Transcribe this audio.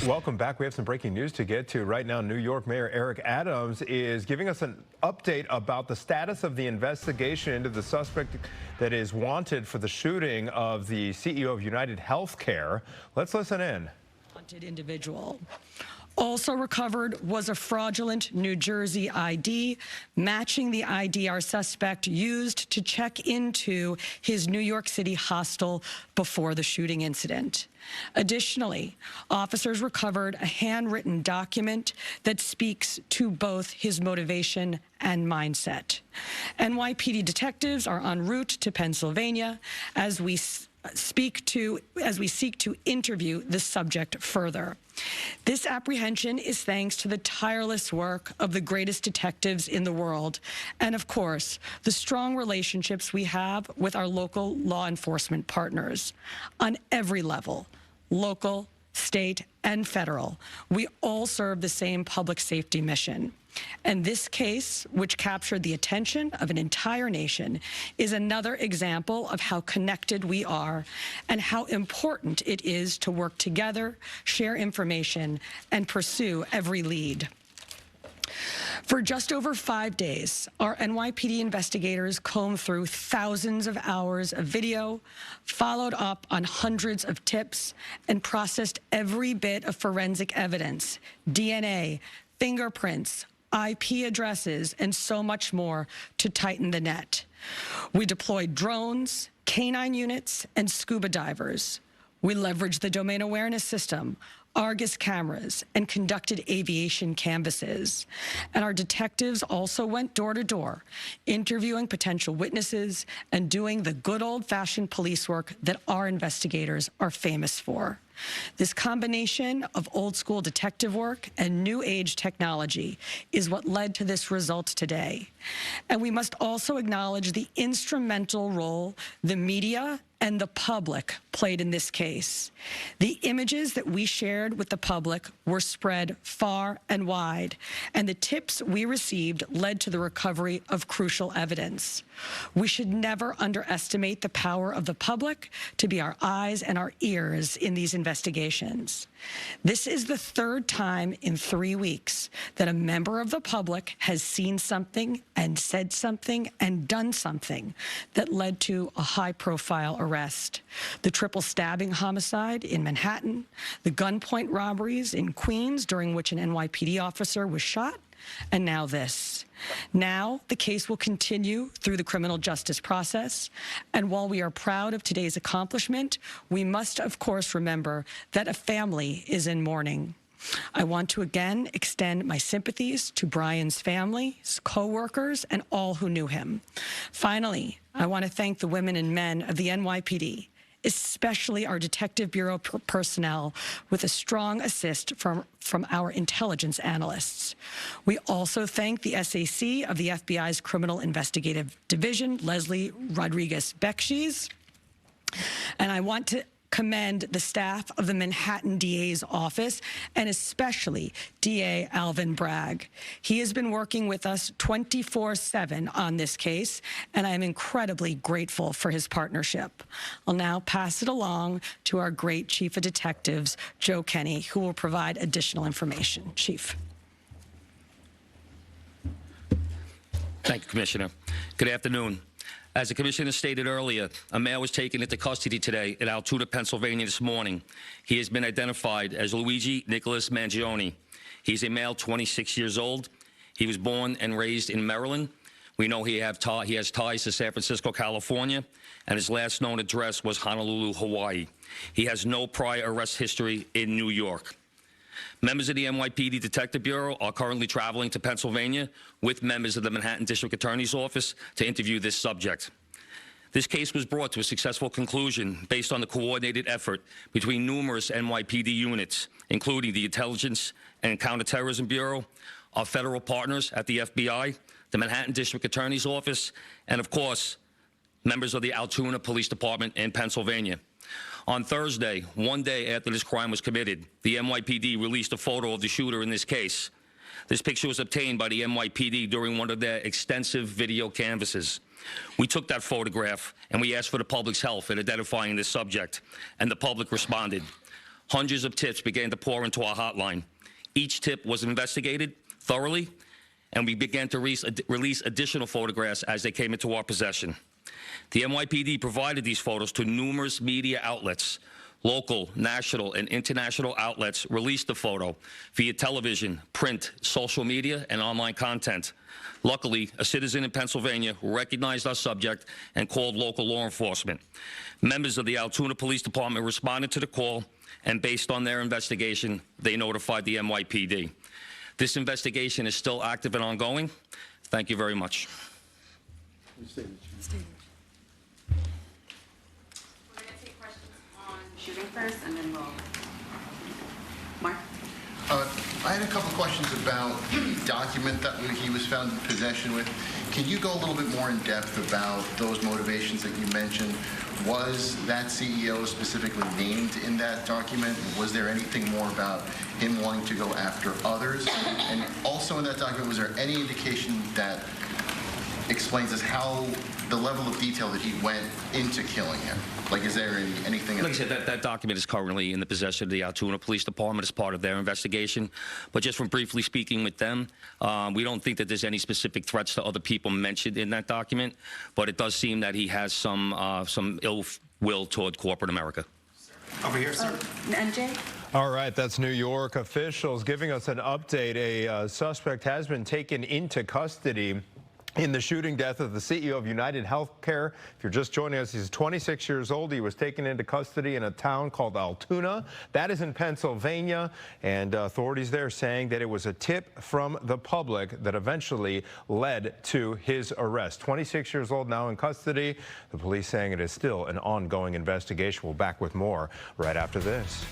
Welcome back. We have some breaking news to get to. Right now, New York Mayor Eric Adams is giving us an update about the status of the investigation into the suspect that is wanted for the shooting of the CEO of UnitedHealthcare. Let's listen in. Wanted individual. Also recovered was a fraudulent New Jersey ID, matching the ID our suspect used to check into his New York City hostel before the shooting incident. Additionally, officers recovered a handwritten document that speaks to both his motivation and mindset. NYPD detectives are en route to Pennsylvania as we seek to interview the subject further. This apprehension is thanks to the tireless work of the greatest detectives in the world, and of course, the strong relationships we have with our local law enforcement partners. On every level, local, state, and federal, we all serve the same public safety mission. And this case, which captured the attention of an entire nation, is another example of how connected we are and how important it is to work together, share information, and pursue every lead. For just over 5 days, our NYPD investigators combed through thousands of hours of video, followed up on hundreds of tips, and processed every bit of forensic evidence, DNA, fingerprints, IP addresses, and so much more to tighten the net. We deployed drones, canine units, and scuba divers. We leveraged the domain awareness system, Argus cameras, and conducted aviation canvasses. And our detectives also went door to door, interviewing potential witnesses and doing the good old-fashioned police work that our investigators are famous for. This combination of old-school detective work and new-age technology is what led to this result today. And we must also acknowledge the instrumental role the media and the public played in this case. The images that we shared with the public were spread far and wide, and the tips we received led to the recovery of crucial evidence. We should never underestimate the power of the public to be our eyes and our ears in these investigations. This is the third time in 3 weeks that a member of the public has seen something and said something and done something that led to a high-profile arrest. The triple stabbing homicide in Manhattan, the gunpoint robberies in Queens during which an NYPD officer was shot, and now this. Now, the case will continue through the criminal justice process, and while we are proud of today's accomplishment, we must, of course, remember that a family is in mourning. I want to again extend my sympathies to Brian's family, his co-workers, and all who knew him. Finally, I want to thank the women and men of the NYPD, especially our Detective Bureau personnel, with a strong assist from our intelligence analysts. We also thank the SAC of the FBI's Criminal Investigative Division, Leslie Rodriguez-Bekshies, and I want to commend the staff of the Manhattan DA's office, and especially DA Alvin Bragg. He has been working with us 24/7 on this case, and I am incredibly grateful for his partnership. I'll now pass it along to our great Chief of Detectives, Joe Kenny, who will provide additional information. Chief. Thank you, Commissioner. Good afternoon. As the Commissioner stated earlier, a male was taken into custody today in Altoona, Pennsylvania this morning. He has been identified as Luigi Nicholas Mangione. He's a male, 26 years old. He was born and raised in Maryland. We know he has ties to San Francisco, California, and his last known address was Honolulu, Hawaii. He has no prior arrest history in New York. Members of the NYPD Detective Bureau are currently traveling to Pennsylvania with members of the Manhattan District Attorney's Office to interview this subject. This case was brought to a successful conclusion based on the coordinated effort between numerous NYPD units, including the Intelligence and Counterterrorism Bureau, our federal partners at the FBI, the Manhattan District Attorney's Office, and of course, members of the Altoona Police Department in Pennsylvania. On Thursday, 1 day after this crime was committed, the NYPD released a photo of the shooter in this case. This picture was obtained by the NYPD during one of their extensive video canvasses. We took that photograph and we asked for the public's help in identifying this subject, and the public responded. hundreds of tips began to pour into our hotline. Each tip was investigated thoroughly, and we began to release additional photographs as they came into our possession. The NYPD provided these photos to numerous media outlets. Local, national, and international outlets released the photo via television, print, social media, and online content. Luckily, a citizen in Pennsylvania recognized our subject and called local law enforcement. Members of the Altoona Police Department responded to the call, and based on their investigation, they notified the NYPD. This investigation is still active and ongoing. Thank you very much. We're going to take questions on shooting first, and then we'll... Mark? I had a couple questions about the document that he was found in possession with. Can you go a little bit more in depth about those motivations that you mentioned? Was that CEO specifically named in that document? Was there anything more about him wanting to go after others? And also in that document, was there any indication that explains us how the level of detail that he went into killing him? Like, is there anything? Like I said, that document is currently in the possession of the Altoona Police Department as part of their investigation. But just from briefly speaking with them, we don't think that there's any specific threats to other people mentioned in that document. But it does seem that he has some ill will toward corporate America. Over here, sir. NJ? All right, that's New York officials giving us an update. A suspect has been taken into custody in the shooting death of the CEO of UnitedHealthcare. If you're just joining us, he's 26 years old. He was taken into custody in a town called Altoona. That is in Pennsylvania, and authorities there saying that it was a tip from the public that eventually led to his arrest. 26 years old, now in custody. The police saying it is still an ongoing investigation. We'll back with more right after this.